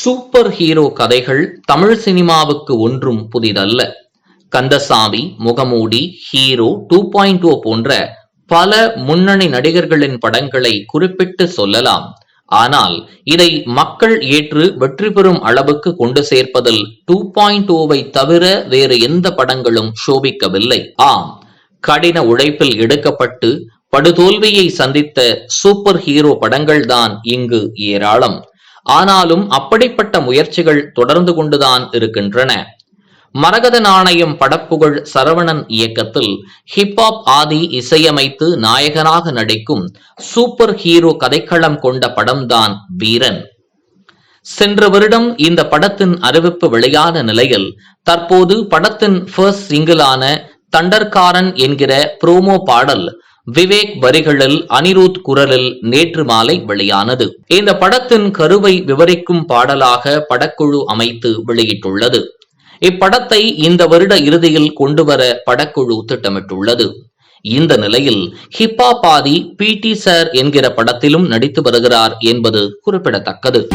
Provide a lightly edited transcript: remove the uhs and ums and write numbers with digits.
Super hero கதைகள் தமிழ் சினிமாவுக்கு ஒன்றும் புதிதல்ல. கந்தசாமி, முகமூடி, ஹீரோ 2.0 போன்ற பல முன்னணி நடிகர்களின் படங்களை குறிப்பிட்டு சொல்லலாம். ஆனால் இதை மக்கள் ஏற்று வெற்றி பெறும் அளவுக்கு கொண்டு சேர்ப்பதில் 2.0வை தவிர வேறு எந்த படங்களும் சோபிக்கவில்லை. ஆம், கடின உழைப்பில் எடுக்கப்பட்டு படுதோல்வியை சந்தித்த சூப்பர் ஹீரோ படங்கள்தான் இங்கு ஏராளம். ஆனாலும் அப்படிப்பட்ட முயற்சிகள் தொடர்ந்து கொண்டுதான் இருக்கின்றன. மரகத நாணயம் படப்புகழ் சரவணன் இயக்கத்தில் ஹிப்ஹாப் ஆதி இசையமைத்து நாயகனாக நடிக்கும் சூப்பர் ஹீரோ கதைக்களம் கொண்ட படம்தான் வீரன். சென்ற வருடம் இந்த படத்தின் அறிவிப்பு வெளியான நிலையில் தற்போது படத்தின் ஃபர்ஸ்ட் சிங்கிளான தண்டர்காரன் என்கிற ப்ரோமோ பாடல் விவேக் வரிகளில் அனிருத் குரலில் நேற்று மாலை வெளியானது. இந்த படத்தின் கருவை விவரிக்கும் பாடலாக படக்குழு அமைத்து வெளியிட்டுள்ளது. இப்படத்தை இந்த வருட இறுதியில் கொண்டுவர படக்குழு திட்டமிட்டுள்ளது. இந்த நிலையில் ஹிப்ஹாப் ஆதி PT சார் என்கிற படத்திலும் நடித்து வருகிறார் என்பது குறிப்பிடத்தக்கது.